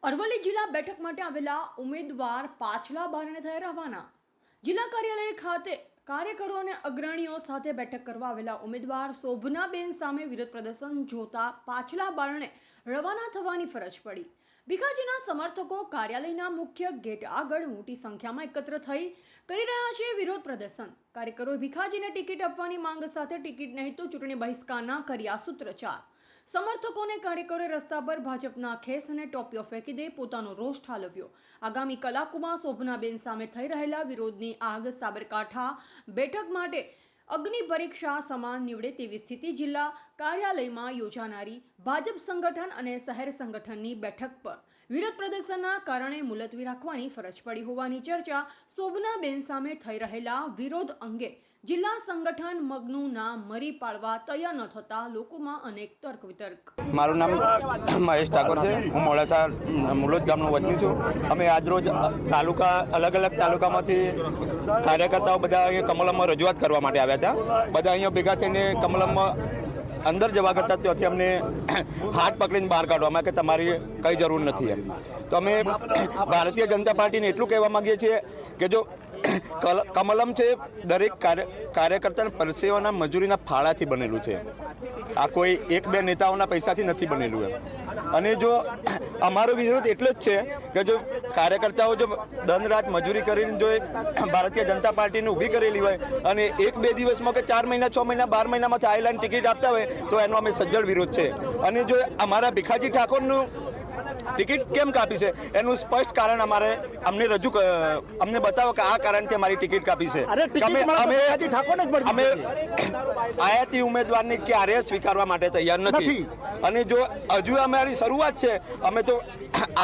અરવલ્લી જિલ્લા બેઠક માટે આવેલા ઉમેદવાર પાછલા બારણે થયા રવાના। જિલ્લા કાર્યાલય ખાતે કાર્યકરો અને અગ્રણીઓ સાથે બેઠક કરવા આવેલા ઉમેદવાર શોભનાબેન સામે વિરોધ પ્રદર્શન જોતા પાછલા બારણે રવાના થવાની ફરજ પડી। ભીખાજીના સમર્થકો કાર્યાલયના મુખ્ય ગેટ આગળ મોટી સંખ્યામાં એકત્ર થઈ કરી રહ્યા છે વિરોધ પ્રદર્શન। કાર્યકરોએ ભીખાજીને ટિકિટ આપવાની માંગ સાથે ટિકિટ નહીં તો ચૂંટણી બહિષ્કારના કર્યા સૂત્રોચ્ચાર। સમર્થકોને કાર્યકરોએ રસ્તા પર ભાજપના ખેસ અને ટોપીઓ ફેંકી દે પોતાનો રોષ ઠાલવ્યો। આગામી કલાકોમાં શોભનાબેન સામે થઈ રહેલા વિરોધની આગ સાબરકાંઠા બેઠક માટે અગ્નિ પરીક્ષા સમાન નીવડે તેવી સ્થિતિ જિલ્લા કાર્યાલયમાં યોજાનારી ભાજપ સંગઠન અને શહેર સંગઠનની બેઠક પર વિરોધ પ્રદર્શનના કારણે મુલતવી રાખવાની ફરજ પડી હોવાની ચર્ચા। શોભનાબેન સામે થઈ રહેલા વિરોધ અંગે જિલ્લા સંગઠન મગનું નામ મરી પાડવા તૈયાર ન થતા લોકોમાં અનેક તર્ક વિતર્ક। મારું નામ મહેશ ઠાકોર છે। હું મોડાસા મુલોદ ગામનો વતની છું। અમે આજરોજ તાલુકા અલગ અલગ તાલુકામાંથી કાર્યકર્તાઓ બધા અહીંયા કમલમમાં રજૂઆત કરવા માટે આવ્યા હતા। બધા અહીંયા ભેગા થઈને કમલમમાં અંદર જવા કરતાં ત્યાંથી અમને હાથ પકડીને બહાર કાઢવામાં કે તમારી કંઈ જરૂર નથી એમ। તો અમે ભારતીય જનતા પાર્ટીને એટલું કહેવા માગીએ છીએ કે જો કમલમ છે દરેક કાર્યકર્તાના પરસેવાના મજૂરીના ફાળાથી બનેલું છે। આ કોઈ એક બે નેતાઓના પૈસાથી નથી બનેલું એમ। અને જો અમારો વિરોધ એટલો જ છે કે જો કાર્યકર્તાઓ જો દન રાત મજૂરી કરીને જો ભારતીય જનતા પાર્ટીને ઊભી કરેલી હોય અને એક બે દિવસમાં કે 4 મહિના 6 મહિના 12 મહિનામાં આવેલાને ટિકિટ આપતા હોય તો એનો અમે સજ્જડ વિરોધ છે। અને જો અમારા ભીખાજી ઠાકોરનું ટિકિટ કેમ કાપી છે એનું સ્પષ્ટ કારણ અમને બતાવો કે આ કારણથી અમારી ટિકિટ કાપી છે। અમે આયાતી ઉમેદવારને ક્યારેય સ્વીકારવા માટે તૈયાર નથી। અને જો હજુ અમારી શરૂઆત છે અમે તો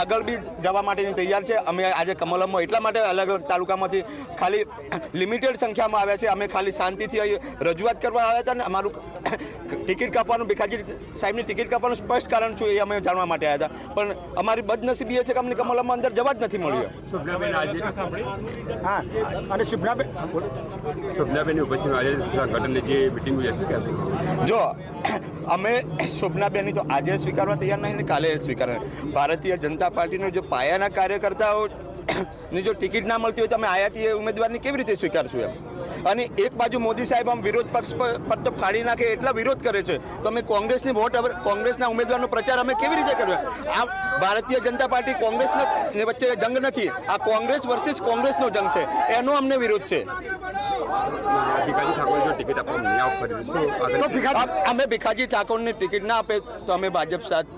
આગળ બી જવા માટેની તૈયાર છે। અમે આજે કમલમમાં એટલા માટે અલગ અલગ તાલુકામાંથી ખાલી લિમિટેડ સંખ્યામાં આવ્યા છે। અમે ખાલી શાંતિથી અહીં રજૂઆત કરવા આવ્યા હતા ને અમારું ટિકિટ કાપવાનું ભીખાજી સાહેબની ટિકિટ કાપવાનું સ્પષ્ટ કારણ શું એ અમે જાણવા માટે આવ્યા હતા। પણ અમારી બદનસીબી એ છે કે અમને કમલમમાં અંદર જવા જ નથી મળ્યો। અને શોભનાબેનની ઉપસ્થિતિમાં આજે સંગઠનની જે મિટિંગ હોય શું કહેશું? જો અમે શોભનાબેનની તો આજે સ્વીકારવા તૈયાર નહીં ને કાલે સ્વીકારવા। ભારતીય જનતા પાર્ટીનો જો પાયાના કાર્યકર્તાઓ ની જો ટિકિટ ના મળતી હોય તો અમે આયાતી ઉમેદવારની કેવી રીતે સ્વીકારશું એમ? અને એક બાજુ મોદી સાહેબ આમ વિરોધ પક્ષ પર તો ફાડી નાખે એટલા વિરોધ કરે છે તો અમે કોંગ્રેસની કોંગ્રેસના ઉમેદવારનો પ્રચાર અમે કેવી રીતે કર્યો? આ ભારતીય જનતા પાર્ટી કોંગ્રેસના વચ્ચે જંગ નથી, આ કોંગ્રેસ વર્સિસ કોંગ્રેસનો જંગ છે, એનો અમને વિરોધ છે। અમે ભીખાજી ઠાકોરને ટિકિટ ના આપે તો અમે ભાજપ સાથે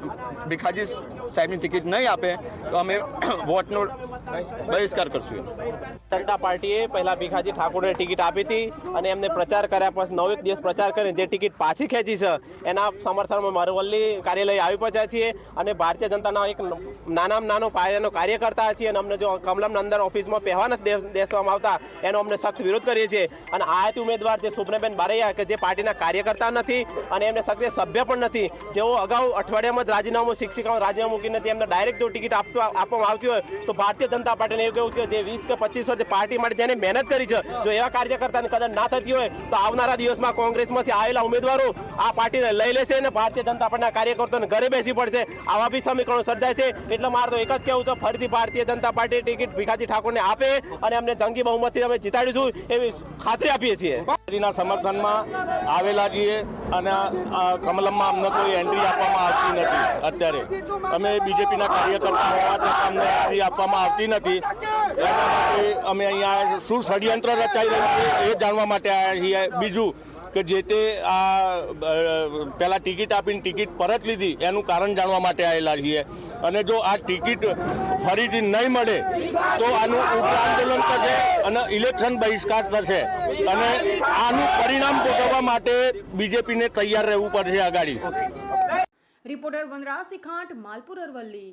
ભીખાજી સાહેબની ટિકિટ નહીં આપે તો અમે વોટનો બહિષ્કાર કરશું। જનતા પાર્ટીએ પહેલા ભીખાજી ઠાકોરને ટિકિટ આપી હતી અને એમને પ્રચાર કર્યા પછી 9 દિવસ પ્રચાર કરીને જે ટિકિટ પાછી ખેંચી છે એના સમર્થનમાં અરવલ્લી કાર્યાલય આવી પહોંચ્યા છીએ। અને ભારતીય જનતાના એક નાનામાં નાનો પાયાનો કાર્યકર્તા છીએ અને અમને જો કમલમના અંદર ઓફિસમાં પહેવા નથી દેવામાં આવતા એનો અમને સખ્ત વિરોધ કરીએ છીએ। અને આયાતી ઉમેદવાર જે શોભનાબેન બારૈયા કે જે પાર્ટીના કાર્યકર્તા નથી અને એમને સક્રિય સભ્ય પણ નથી, જેઓ અગાઉ અઠવાડિયામાં જ રાજીનામું શિક્ષિકાઓ રાજીનામું મૂકીને એમને ડાયરેક્ટ જો ટિકિટ આપવામાં આવતી હોય તો ભારતીય જનતા પાર્ટીને એવું કેવું છે જે 20 કે 25 વર્ષ પાર્ટી માટે જેને મહેનત કરી છે જો એવા કાર્યકર્તાની કદર ના થતી હોય તો આવનારા દિવસમાં કોંગ્રેસમાંથી આવેલા ઉમેદવારો આ પાર્ટીને લઈ લેશે અને ભારતીય જનતા પાર્ટીના કાર્યકર્તાઓને ઘરે બેસી પડશે। આવા બી સમીકરણો સર્જાય છે। એટલે મારે તો એક જ કહેવું છે, ફરીથી ભારતીય જનતા પાર્ટી ટિકિટ ભીખાજી ઠાકોરને આપે અને અમને જંગી બહુમતથી અમે જીતાડીશું એવી ખાતરી આપીએ છીએ। પાર્ટીના સમર્થનમાં આવેલા છીએ અને કમલમમાં અમને કોઈ એન્ટ્રી આપવામાં આવતી નથી। અત્યારે અમે બીજેપીના કાર્યકર્તા હોવા છતાં અમને એન્ટ્રી આપવામાં આવતી નથી। અમે અહીંયા શું ષડયંત્ર રચાઈ રહ્યું છે એ જાણવા માટે આવ્યા છીએ। બીજું કે જે તે આ પહેલાં ટિકિટ આપીને ટિકિટ પરત લીધી એનું કારણ જાણવા માટે આવેલા છીએ। અને જો આ ટિકિટ ફરીથી નહીં મળે તો આનું ઉગ્ર આંદોલન થશે અને ઇલેક્શન બહિષ્કાર થશે અને આનું પરિણામ ભોગવવા માટે બીજેપીને તૈયાર રહેવું પડશે આગાડી। રિપોર્ટર વનરાજ સિખાંટ, માલપુર, અરવલ્લી।